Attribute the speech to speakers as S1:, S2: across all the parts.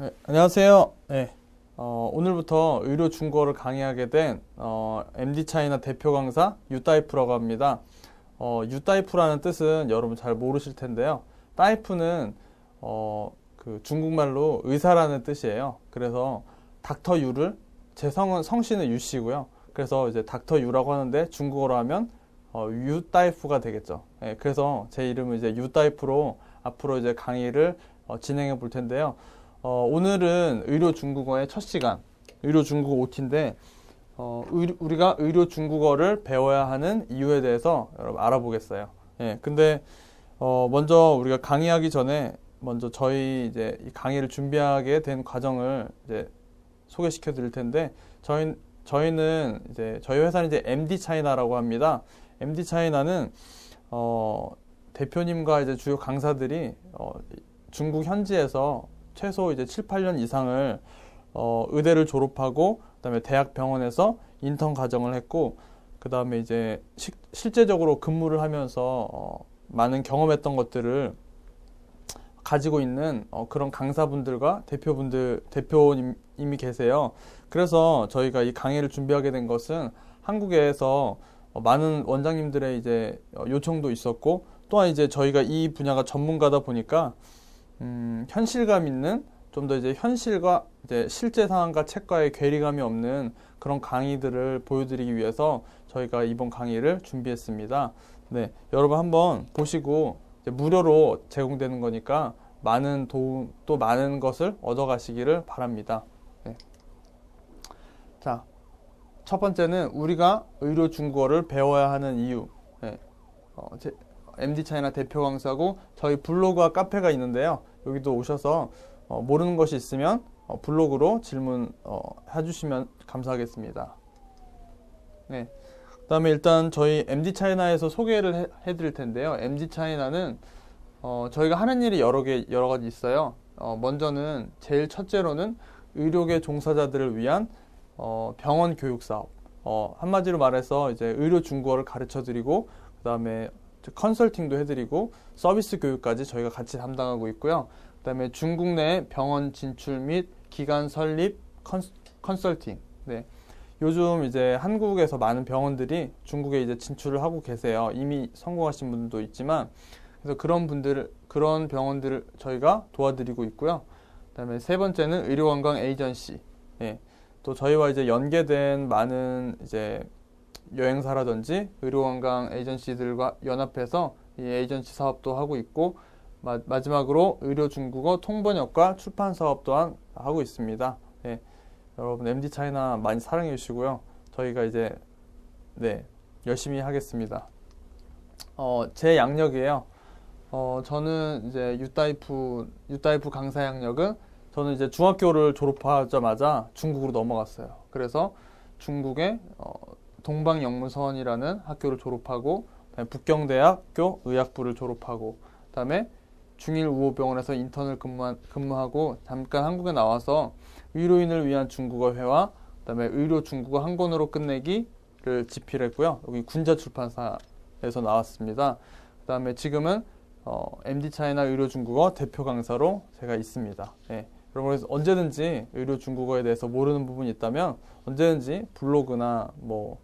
S1: 네, 안녕하세요. 네, 오늘부터 의료 중국어를 강의하게 된 MD 차이나 대표 강사 유다이프라고 합니다. 유다이프라는 뜻은 여러분 잘 모르실 텐데요. 다이프는 그 중국말로 의사라는 뜻이에요. 그래서 닥터 유를 제 성씨는 유씨고요. 그래서 이제 닥터 유라고 하는데 중국어로 하면 유다이프가 되겠죠. 네, 그래서 제 이름은 이제 유다이프로 앞으로 이제 강의를 진행해 볼 텐데요. 오늘은 의료 중국어의 첫 시간, 의료 중국어 OT인데, 우리가 의료 중국어를 배워야 하는 이유에 대해서 여러분 알아보겠어요. 예, 근데, 먼저 우리가 강의하기 전에, 먼저 저희 이제 이 강의를 준비하게 된 과정을 이제 소개시켜 드릴 텐데, 저희는 이제, 저희 회사는 이제 MD 차이나라고 합니다. MD 차이나는, 대표님과 이제 주요 강사들이, 중국 현지에서 최소 이제 7, 8년 이상을 의대를 졸업하고 그다음에 대학 병원에서 인턴 과정을 했고 그다음에 이제 실제적으로 근무를 하면서 많은 경험했던 것들을 가지고 있는 그런 강사분들과 대표님이 계세요. 그래서 저희가 이 강의를 준비하게 된 것은 한국에서 많은 원장님들의 이제 요청도 있었고 또한 이제 저희가 이 분야가 전문가다 보니까 현실감 있는 좀 더 이제 현실과 이제 실제 상황과 책과의 괴리감이 없는 그런 강의들을 보여드리기 위해서 저희가 이번 강의를 준비했습니다. 네, 여러분 한번 보시고 이제 무료로 제공되는 거니까 많은 도움 또 많은 것을 얻어가시기를 바랍니다. 네. 자, 첫 번째는 우리가 의료 중국어를 배워야 하는 이유. 네. MD 차이나 대표 강사고 저희 블로그와 카페가 있는데요. 여기도 오셔서 모르는 것이 있으면 블로그로 질문 해주시면 감사하겠습니다. 네. 그다음에 일단 저희 MD 차이나에서 소개를 해드릴 텐데요. MD 차이나는 저희가 하는 일이 여러 가지 있어요. 먼저는 제일 첫째로는 의료계 종사자들을 위한 병원 교육 사업. 한마디로 말해서 이제 의료 중국어를 가르쳐 드리고 그다음에 컨설팅도 해드리고 서비스 교육까지 저희가 같이 담당하고 있고요. 그다음에 중국 내 병원 진출 및 기관 설립 컨설팅. 네. 요즘 이제 한국에서 많은 병원들이 중국에 이제 진출을 하고 계세요. 이미 성공하신 분들도 있지만 그래서 그런 병원들을 저희가 도와드리고 있고요. 그다음에 세 번째는 의료관광 에이전시. 네. 또 저희와 이제 연계된 많은 이제 여행사라든지 의료관광 에이전시들과 연합해서 이 에이전시 사업도 하고 있고 마지막으로 의료 중국어 통번역과 출판 사업 또한 하고 있습니다. 네, 여러분 MD 차이나 많이 사랑해 주시고요. 저희가 이제 네, 열심히 하겠습니다. 제 양력이에요. 저는 이제 유다이프 강사 양력은 저는 이제 중학교를 졸업하자마자 중국으로 넘어갔어요. 그래서 중국의 동방영무선이라는 학교를 졸업하고 북경대학교 의학부를 졸업하고 그다음에 중일우호병원에서 인턴을 근무하고 잠깐 한국에 나와서 의료인을 위한 중국어 회화 그다음에 의료 중국어 한 권으로 끝내기를 집필했고요. 여기 군자출판사에서 나왔습니다. 그다음에 지금은 MD 차이나 의료 중국어 대표 강사로 제가 있습니다. 네. 여러분 언제든지 의료 중국어에 대해서 모르는 부분이 있다면 언제든지 블로그나 뭐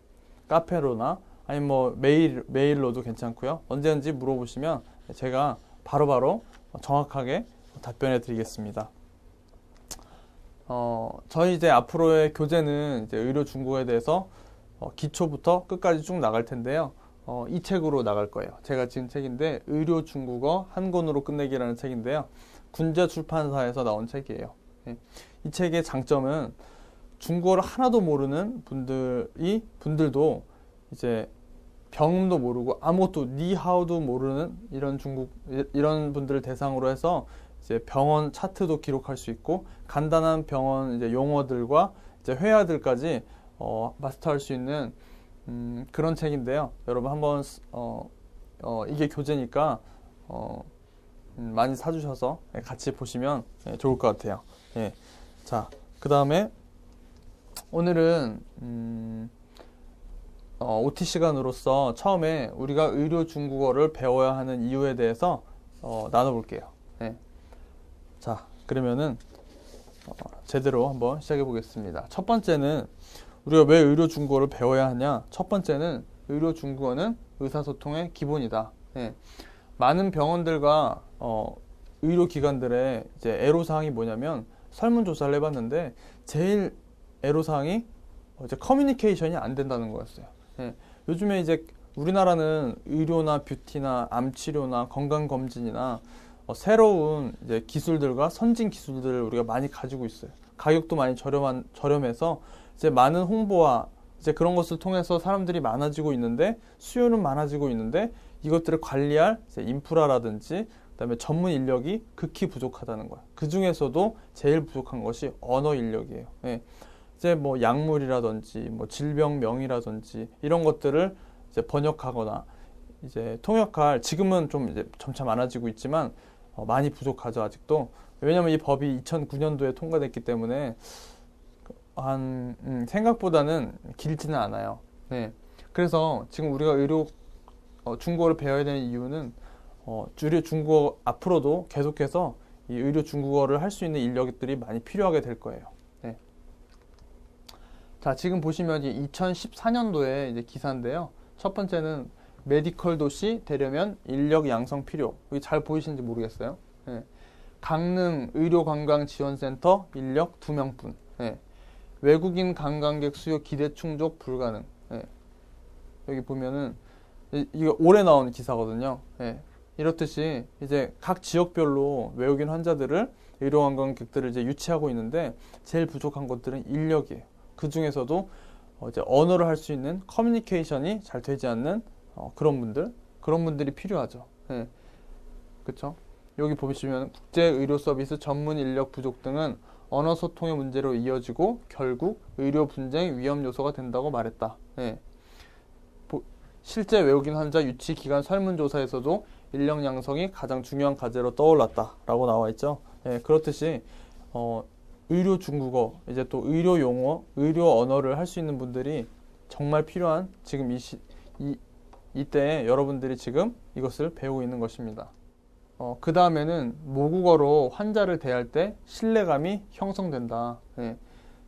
S1: 카페로나 아니면 뭐 메일로도 괜찮고요. 언제든지 물어보시면 제가 바로바로 정확하게 답변해 드리겠습니다. 저희 이제 앞으로의 교재는 이제 의료 중국어에 대해서 기초부터 끝까지 쭉 나갈 텐데요. 이 책으로 나갈 거예요. 제가 지은 책인데 의료 중국어 한 권으로 끝내기라는 책인데요. 군자 출판사에서 나온 책이에요. 네. 이 책의 장점은 중국어를 하나도 모르는 분들도 이제 병음도 모르고 아무것도 니하오도 모르는 이런 분들을 대상으로 해서 이제 병원 차트도 기록할 수 있고 간단한 병원 이제 용어들과 이제 회화들까지 마스터할 수 있는 그런 책인데요. 여러분 한번 이게 교재니까 많이 사주셔서 같이 보시면 좋을 것 같아요. 예. 자, 그 다음에 오늘은 OT 시간으로서 처음에 우리가 의료 중국어를 배워야 하는 이유에 대해서 나눠볼게요. 네. 자, 그러면은 제대로 한번 시작해 보겠습니다. 첫 번째는 우리가 왜 의료 중국어를 배워야 하냐? 첫 번째는 의료 중국어는 의사소통의 기본이다. 예. 많은 병원들과 의료기관들의 이제 애로사항이 뭐냐면 설문조사를 해봤는데 제일 애로사항이 이제 커뮤니케이션이 안 된다는 거였어요. 예. 요즘에 이제 우리나라는 의료나 뷰티나 암치료나 건강검진이나 새로운 이제 기술들과 선진 기술들을 우리가 많이 가지고 있어요. 가격도 많이 저렴해서 이제 많은 홍보와 이제 그런 것을 통해서 사람들이 많아지고 있는데 수요는 많아지고 있는데 이것들을 관리할 이제 인프라라든지 그다음에 전문 인력이 극히 부족하다는 거야. 그 중에서도 제일 부족한 것이 언어 인력이에요. 예. 이제 뭐 약물이라든지 뭐 질병명이라든지 이런 것들을 이제 번역하거나 이제 통역할 지금은 좀 이제 점차 많아지고 있지만 많이 부족하죠 아직도. 왜냐면 이 법이 2009년도에 통과됐기 때문에 생각보다는 길지는 않아요. 네. 그래서 지금 우리가 중국어를 배워야 되는 이유는 의료 중국어 앞으로도 계속해서 이 의료 중국어를 할 수 있는 인력들이 많이 필요하게 될 거예요. 네. 자, 지금 보시면 2014년도에 이제 기사인데요. 첫 번째는 메디컬 도시 되려면 인력 양성 필요. 여기 잘 보이시는지 모르겠어요. 네. 강릉 의료관광지원센터 인력 2명뿐. 네. 외국인 관광객 수요 기대 충족 불가능. 네. 여기 보면은 이거 올해 나온 기사거든요. 네. 이렇듯이 이제 각 지역별로 외국인 환자들을 의료 관광객들을 이제 유치하고 있는데 제일 부족한 것들은 인력이에요. 그 중에서도 이제 언어를 할 수 있는 커뮤니케이션이 잘 되지 않는 그런 분들이 필요하죠. 네. 그렇죠? 여기 보시면 국제 의료 서비스 전문 인력 부족 등은 언어 소통의 문제로 이어지고 결국 의료 분쟁 위험 요소가 된다고 말했다. 네. 실제 외국인 환자 유치 기간 설문조사에서도 인력 양성이 가장 중요한 과제로 떠올랐다라고 나와 있죠. 네. 그렇듯이 의료 중국어, 이제 또 의료 용어, 의료 언어를 할 수 있는 분들이 정말 필요한 지금 이때에 여러분들이 지금 이것을 배우고 있는 것입니다. 그 다음에는 모국어로 환자를 대할 때 신뢰감이 형성된다. 네.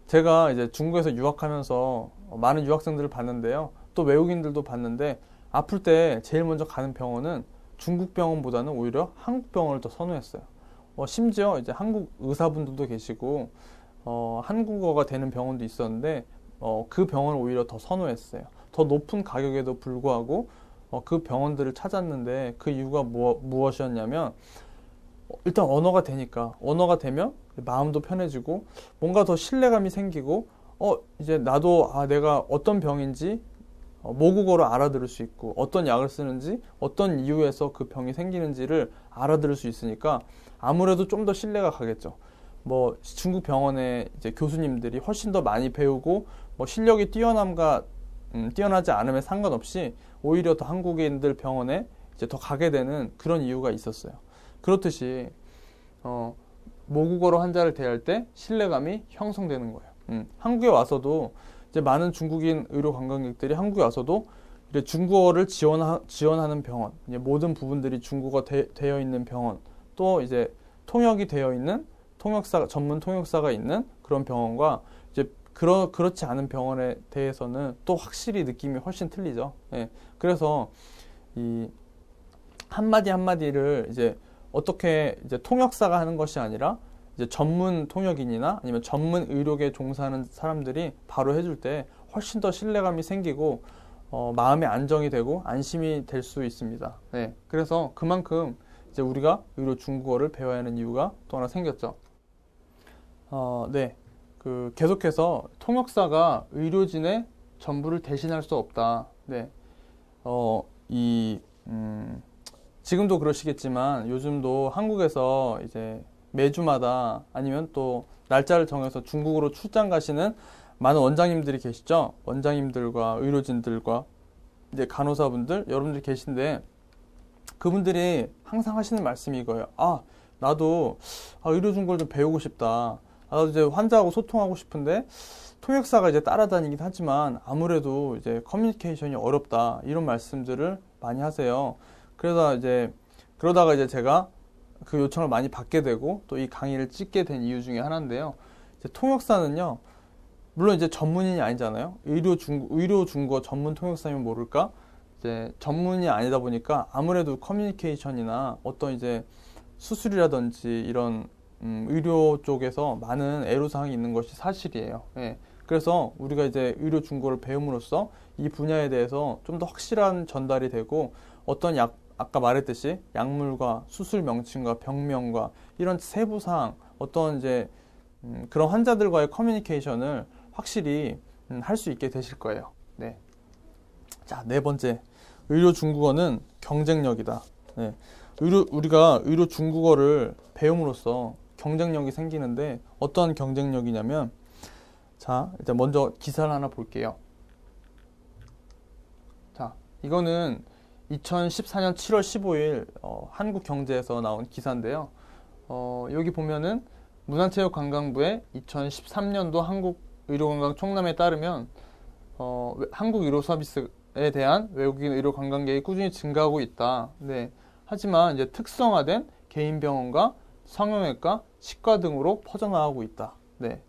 S1: 제가 이제 중국에서 유학하면서 많은 유학생들을 봤는데요. 또 외국인들도 봤는데 아플 때 제일 먼저 가는 병원은 중국 병원보다는 오히려 한국 병원을 더 선호했어요. 심지어 이제 한국 의사분들도 계시고 한국어가 되는 병원도 있었는데 그 병원을 오히려 더 선호했어요. 더 높은 가격에도 불구하고 그 병원들을 찾았는데 그 이유가 무엇이었냐면 일단 언어가 되니까 언어가 되면 마음도 편해지고 뭔가 더 신뢰감이 생기고 이제 나도 내가 어떤 병인지 모국어로 알아들을 수 있고 어떤 약을 쓰는지 어떤 이유에서 그 병이 생기는지를 알아들을 수 있으니까 아무래도 좀 더 신뢰가 가겠죠. 뭐 중국 병원의 이제 교수님들이 훨씬 더 많이 배우고 뭐 실력이 뛰어나지 않음에 상관없이 오히려 더 한국인들 병원에 이제 더 가게 되는 그런 이유가 있었어요. 그렇듯이 모국어로 환자를 대할 때 신뢰감이 형성되는 거예요. 한국에 와서도 이제 많은 중국인 의료 관광객들이 한국에 와서도 이제 중국어를 지원하는 병원, 이제 모든 부분들이 중국어 되어 있는 병원, 또 이제 통역이 되어 있는 전문 통역사가 있는 그런 병원과 이제 그렇지 않은 병원에 대해서는 또 확실히 느낌이 훨씬 틀리죠. 예. 그래서 이 한마디 한마디를 이제 어떻게 이제 통역사가 하는 것이 아니라 이제 전문 통역인이나 아니면 전문 의료계에 종사하는 사람들이 바로 해줄 때 훨씬 더 신뢰감이 생기고 마음의 안정이 되고 안심이 될 수 있습니다. 네. 그래서 그만큼 이제 우리가 의료 중국어를 배워야 하는 이유가 또 하나 생겼죠. 네. 계속해서 통역사가 의료진의 전부를 대신할 수 없다. 네. 지금도 그러시겠지만 요즘도 한국에서 이제 매주마다 아니면 또 날짜를 정해서 중국으로 출장 가시는 많은 원장님들이 계시죠. 원장님들과 의료진들과 이제 간호사분들 여러분들이 계신데 그분들이 항상 하시는 말씀이 이거예요. 나도 의료 중국어를 좀 배우고 싶다. 나도 이제 환자하고 소통하고 싶은데 통역사가 이제 따라다니긴 하지만 아무래도 이제 커뮤니케이션이 어렵다. 이런 말씀들을 많이 하세요. 그러다가 이제 제가 그 요청을 많이 받게 되고 또 이 강의를 찍게 된 이유 중에 하나인데요. 이제 통역사는요, 물론 이제 전문인이 아니잖아요. 의료 중국어 전문 통역사면 모를까? 이제 전문이 아니다 보니까 아무래도 커뮤니케이션이나 어떤 이제 수술이라든지 이런 의료 쪽에서 많은 애로사항이 있는 것이 사실이에요. 예. 그래서 우리가 이제 의료 중국어를 배움으로써 이 분야에 대해서 좀 더 확실한 전달이 되고 어떤 아까 말했듯이 약물과 수술 명칭과 병명과 이런 세부사항, 어떤 이제 그런 환자들과의 커뮤니케이션을 확실히 할 수 있게 되실 거예요. 네. 자, 네 번째. 의료 중국어는 경쟁력이다. 네. 우리가 의료 중국어를 배움으로써 경쟁력이 생기는데 어떤 경쟁력이냐면, 자, 일단 먼저 기사를 하나 볼게요. 자, 이거는 2014년 7월 15일 한국경제에서 나온 기사인데요. 여기 보면은 문화체육관광부의 2013년도 한국의료관광 총람에 따르면 한국 의료 서비스에 대한 외국인 의료 관광객이 꾸준히 증가하고 있다. 네. 하지만 이제 특성화된 개인 병원과 성형외과, 치과 등으로 퍼져나가고 있다. 네.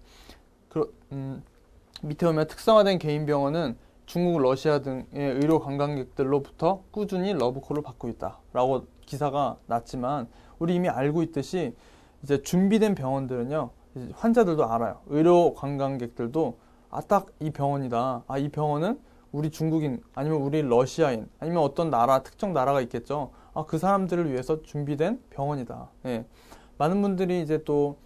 S1: 밑에 보면 특성화된 개인 병원은 중국, 러시아 등의 의료 관광객들로부터 꾸준히 러브콜을 받고 있다. 라고 기사가 났지만 우리 이미 알고 있듯이 이제 준비된 병원들은요, 환자들도 알아요. 의료 관광객들도 딱 이 병원이다. 이 병원은 우리 중국인 아니면 우리 러시아인 아니면 어떤 특정 나라가 있겠죠. 그 사람들을 위해서 준비된 병원이다. 예. 많은 분들이 이제 또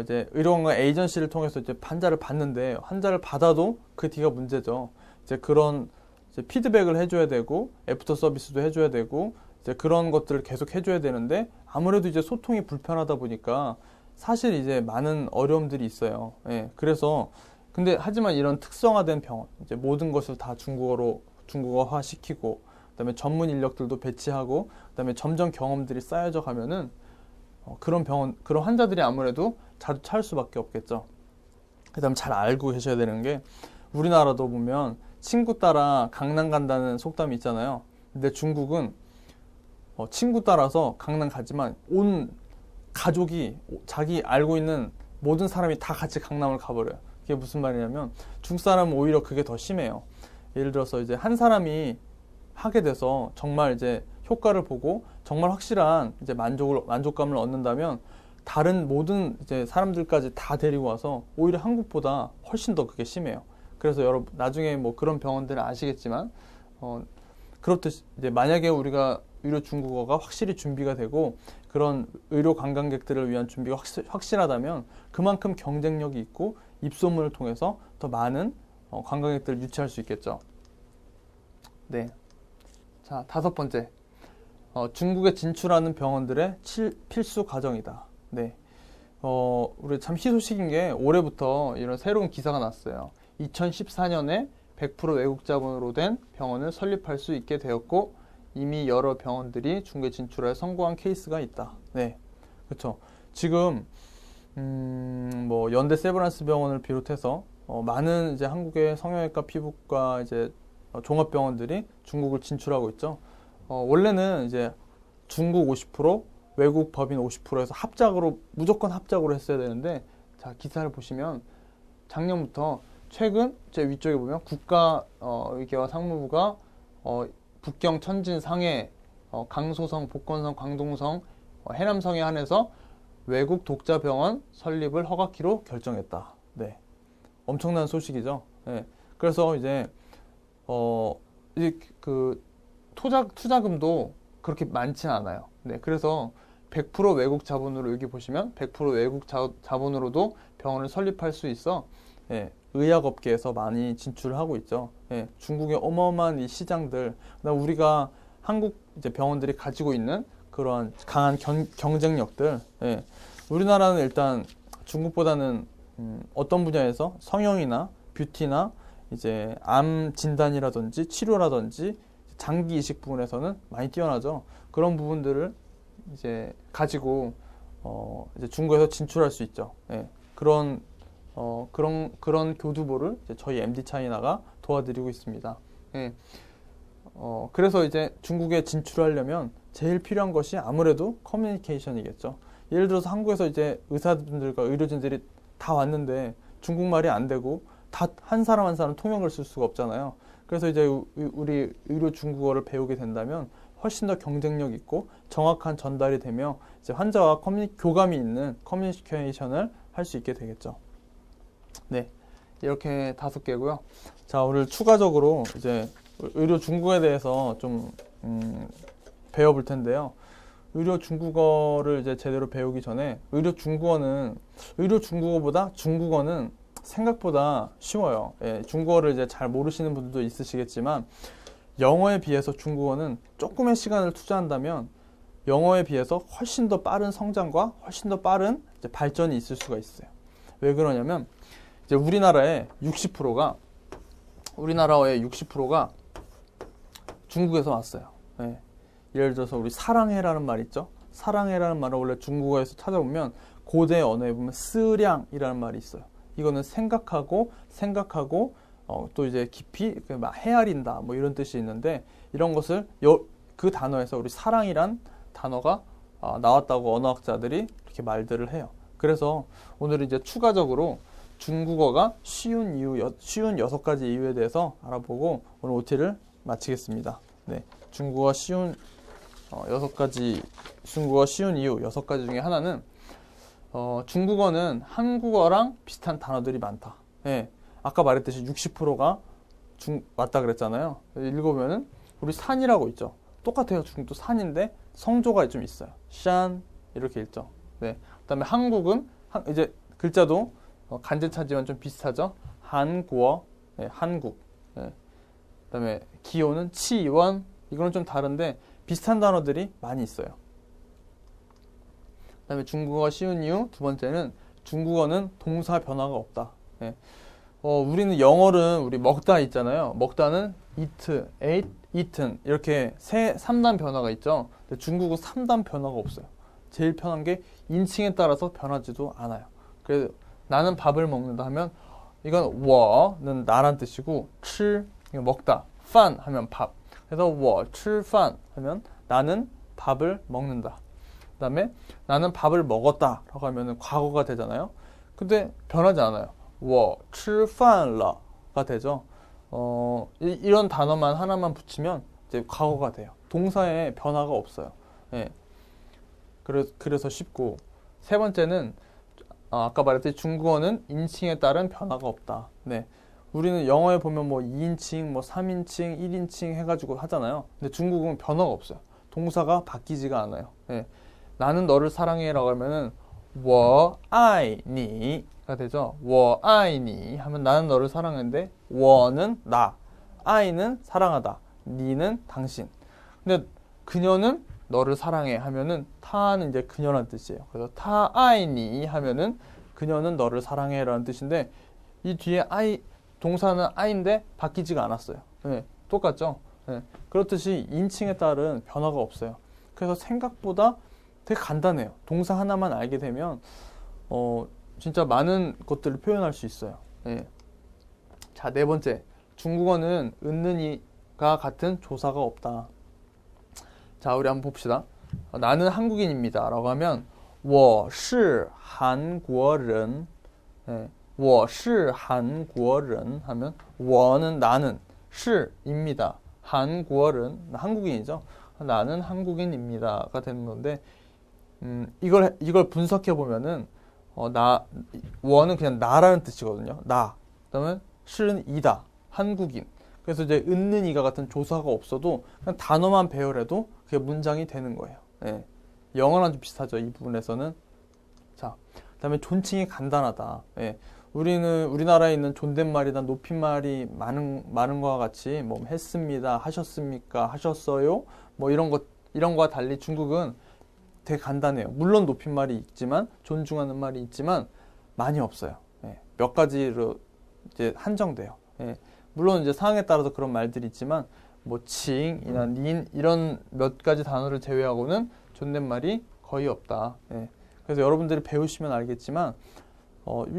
S1: 이제 의료관광 에이전시를 통해서 이제 환자를 받는데 환자를 받아도 그 뒤가 문제죠. 이제 그런 이제 피드백을 해줘야 되고 애프터 서비스도 해줘야 되고 이제 그런 것들을 계속 해줘야 되는데 아무래도 이제 소통이 불편하다 보니까 사실 이제 많은 어려움들이 있어요. 예. 그래서 근데 하지만 이런 특성화된 병원 이제 모든 것을 다 중국어화 시키고 그다음에 전문 인력들도 배치하고 그다음에 점점 경험들이 쌓여져 가면은 그런 환자들이 아무래도 자주 찾을 수밖에 없겠죠. 그다음 잘 알고 계셔야 되는 게 우리나라도 보면 친구 따라 강남 간다는 속담이 있잖아요. 근데 중국은 친구 따라서 강남 가지만 온 가족이 자기 알고 있는 모든 사람이 다 같이 강남을 가버려요. 그게 무슨 말이냐면 중국 사람은 오히려 그게 더 심해요. 예를 들어서 이제 한 사람이 하게 돼서 정말 이제 효과를 보고 정말 확실한 이제 만족감을 얻는다면 다른 모든 이제 사람들까지 다 데리고 와서 오히려 한국보다 훨씬 더 그게 심해요. 그래서 여러분 나중에 뭐 그런 병원들은 아시겠지만 그렇듯이 이제 만약에 우리가 의료 중국어가 확실히 준비가 되고 그런 의료 관광객들을 위한 준비가 확실하다면 그만큼 경쟁력이 있고 입소문을 통해서 더 많은 관광객들을 유치할 수 있겠죠. 네. 자, 다섯 번째. 중국에 진출하는 병원들의 필수 과정이다. 네. 우리 참 희소식인 게 올해부터 이런 새로운 기사가 났어요. 2014년에 100% 외국 자본으로 된 병원을 설립할 수 있게 되었고 이미 여러 병원들이 중국에 진출해 성공한 케이스가 있다. 네. 그렇죠. 지금 뭐 연대 세브란스 병원을 비롯해서 많은 이제 한국의 성형외과, 피부과 이제 종합병원들이 중국을 진출하고 있죠. 원래는 이제 중국 50%, 외국 법인 50%에서 무조건 합작으로 했어야 되는데, 자, 기사를 보시면 작년부터 최근 제 위쪽에 보면 국가의계와 상무부가 북경, 천진, 상해, 강소성, 복건성, 광동성, 해남성에 한해서 외국 독자병원 설립을 허가키로 결정했다. 네. 엄청난 소식이죠. 네. 그래서 이제 그 투자금도 그렇게 많지 않아요. 네. 그래서 100% 외국 자본으로 여기 보시면 100% 외국 자본으로도 병원을 설립할 수 있어. 예, 의학업계에서 많이 진출하고 있죠. 예, 중국의 어마어마한 이 시장들, 우리가 한국 이제 병원들이 가지고 있는 그런 강한 경쟁력들. 예, 우리나라는 일단 중국보다는 어떤 분야에서 성형이나 뷰티나 이제 암 진단이라든지 치료라든지 장기 이식 부분에서는 많이 뛰어나죠. 그런 부분들을 이제 가지고 이제 중국에서 진출할 수 있죠. 예, 그런 교두보를 이제 저희 MD 차이나가 도와드리고 있습니다. 예, 그래서 이제 중국에 진출하려면 제일 필요한 것이 아무래도 커뮤니케이션이겠죠. 예를 들어서 한국에서 이제 의사분들과 의료진들이 다 왔는데 중국말이 안 되고 다 한 사람 한 사람 통역을 쓸 수가 없잖아요. 그래서 이제 우리 의료 중국어를 배우게 된다면 훨씬 더 경쟁력 있고 정확한 전달이 되며 이제 환자와 교감이 있는 커뮤니케이션을 할 수 있게 되겠죠. 네, 이렇게 5개고요. 자, 오늘 추가적으로 이제 의료 중국어에 대해서 좀 배워볼 텐데요. 의료 중국어를 이제 제대로 배우기 전에 의료 중국어보다 중국어는 생각보다 쉬워요. 예, 중국어를 이제 잘 모르시는 분들도 있으시겠지만 영어에 비해서 중국어는 조금의 시간을 투자한다면 영어에 비해서 훨씬 더 빠른 성장과 훨씬 더 빠른 이제 발전이 있을 수가 있어요. 왜 그러냐면 이제 우리나라의 60%가 중국에서 왔어요. 예. 예를 들어서 우리 사랑해라는 말 있죠. 사랑해라는 말을 원래 중국어에서 찾아보면 고대 언어에 보면 스량이라는 말이 있어요. 이거는 생각하고 또 이제 깊이 헤아린다 뭐 이런 뜻이 있는데 이런 것을 그 단어에서 우리 사랑이란 단어가 나왔다고 언어학자들이 이렇게 말들을 해요. 그래서 오늘 이제 추가적으로 중국어가 쉬운 6가지 이유에 대해서 알아보고 오늘 OT를 마치겠습니다. 네, 중국어 쉬운 6가지 이유 6가지 중에 하나는 중국어는 한국어랑 비슷한 단어들이 많다. 예, 아까 말했듯이 60%가 맞다 그랬잖아요. 읽어보면은 우리 산이라고 있죠. 똑같아요. 중국도 산인데 성조가 좀 있어요. 샨 이렇게 읽죠. 네. 그다음에 한국은 이제 글자도 간제차지만 좀 비슷하죠. 한국어, 네, 한국. 네. 그다음에 기호는 치원. 이거는 좀 다른데 비슷한 단어들이 많이 있어요. 그다음에 중국어가 쉬운 이유 두 번째는 중국어는 동사 변화가 없다. 네. 우리는 영어는 우리 먹다 있잖아요. 먹다는 eat, ate, eaten 이렇게 3단 변화가 있죠. 근데 중국은 3단 변화가 없어요. 제일 편한 게 인칭에 따라서 변하지도 않아요. 그래서 나는 밥을 먹는다 하면 이건 워는 나란 뜻이고 吃 먹다, 饭 하면 밥. 그래서 我吃饭 하면 나는 밥을 먹는다. 그다음에 나는 밥을 먹었다 라고 하면 과거가 되잖아요. 근데 변하지 않아요. 我吃饭了가 되죠. 이런 단어만 하나만 붙이면 이제 과거가 돼요. 동사에 변화가 없어요. 예. 그래서 쉽고 세 번째는 아까 말했듯이 중국어는 인칭에 따른 변화가 없다. 네. 우리는 영어에 보면 뭐 2인칭, 뭐 3인칭, 1인칭 해가지고 하잖아요. 근데 중국은 변화가 없어요. 동사가 바뀌지가 않아요. 네. 나는 너를 사랑해라고 하면은 我爱你가 되죠. 我爱你하면 나는 너를 사랑하는데 我는 나,爱는 사랑하다, 니는 당신. 근데 그녀는 너를 사랑해 하면은 타는 이제 그녀란 뜻이에요. 그래서 타爱你하면은 그녀는 너를 사랑해라는 뜻인데 이 뒤에 동사는 아인데 바뀌지가 않았어요. 네, 똑같죠? 네, 그렇듯이 인칭에 따른 변화가 없어요. 그래서 생각보다 되게 간단해요. 동사 하나만 알게 되면 진짜 많은 것들을 표현할 수 있어요. 네. 자, 네 번째. 중국어는 은는 이가 같은 조사가 없다. 자, 우리 한번 봅시다. 나는 한국인입니다 라고 하면 我是韩国人 네. 我是韩国人 하면 我는 나는 是입니다. 한국어는 한국인이죠. 나는 한국인입니다가 되는 건데 이걸 분석해 보면은 我는 그냥 나라는 뜻이거든요. 나. 그다음에 是는 이다. 한국인. 그래서 이제 은는 이가 같은 조사가 없어도 그냥 단어만 배열해도 그게 문장이 되는 거예요. 예. 영어랑 좀 비슷하죠. 이 부분에서는. 자, 그다음에 존칭이 간단하다. 예. 우리나라에 있는 존댓말이나 높임말이 많은 것과 같이 뭐 했습니다, 하셨습니까, 하셨어요, 뭐 이런 거와 달리 중국은 되게 간단해요. 물론 높임말이 있지만 존중하는 말이 있지만 많이 없어요. 예. 몇 가지로 이제 한정돼요. 예. 물론 이제 상황에 따라서 그런 말들이 있지만 뭐 칭이나 닌 이런 몇 가지 단어를 제외하고는 존댓말이 거의 없다. 예. 그래서 여러분들이 배우시면 알겠지만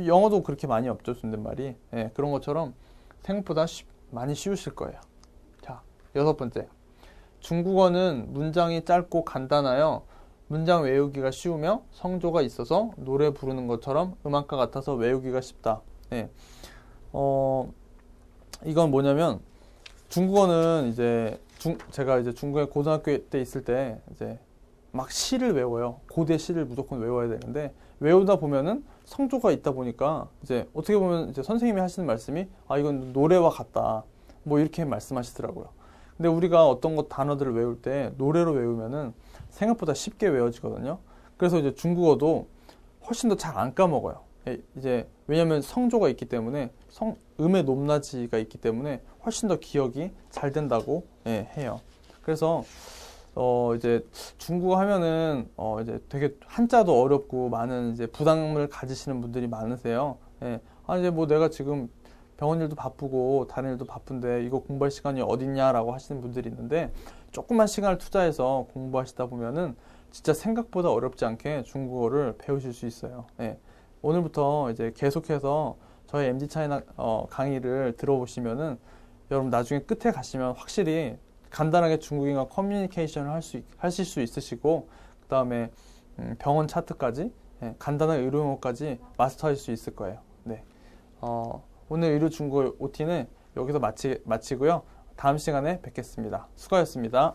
S1: 영어도 그렇게 많이 없죠, 존댓말이. 예, 그런 것처럼 생각보다 많이 쉬우실 거예요. 자, 6번째. 중국어는 문장이 짧고 간단하여 문장 외우기가 쉬우며 성조가 있어서 노래 부르는 것처럼 음악과 같아서 외우기가 쉽다. 네. 이건 뭐냐면 중국어는 이제 제가 이제 중국에 고등학교 때 있을 때 이제 막 시를 외워요. 고대 시를 무조건 외워야 되는데 외우다 보면은 성조가 있다 보니까 이제 어떻게 보면 이제 선생님이 하시는 말씀이 이건 노래와 같다. 뭐 이렇게 말씀하시더라고요. 근데 우리가 어떤 것 단어들을 외울 때 노래로 외우면은 생각보다 쉽게 외워지거든요. 그래서 이제 중국어도 훨씬 더 잘 안 까먹어요. 이제 왜냐면 성조가 있기 때문에 음의 높낮이가 있기 때문에 훨씬 더 기억이 잘 된다고 해요. 그래서 이제 중국어 하면은 이제 되게 한자도 어렵고 많은 이제 부담을 가지시는 분들이 많으세요. 이제 뭐 내가 지금 병원 일도 바쁘고 다른 일도 바쁜데 이거 공부할 시간이 어딨냐라고 하시는 분들이 있는데 조금만 시간을 투자해서 공부하시다 보면은 진짜 생각보다 어렵지 않게 중국어를 배우실 수 있어요. 오늘부터 이제 계속해서 저희 MZ 차이나 강의를 들어보시면은 여러분 나중에 끝에 가시면 확실히 간단하게 중국인과 커뮤니케이션을 하실 수 있으시고 그 다음에 병원 차트까지 간단한 의료 용어까지 마스터할 수 있을 거예요. 네. 오늘 의료 중국어 OT는 여기서 마치고요. 다음 시간에 뵙겠습니다. 수고하셨습니다.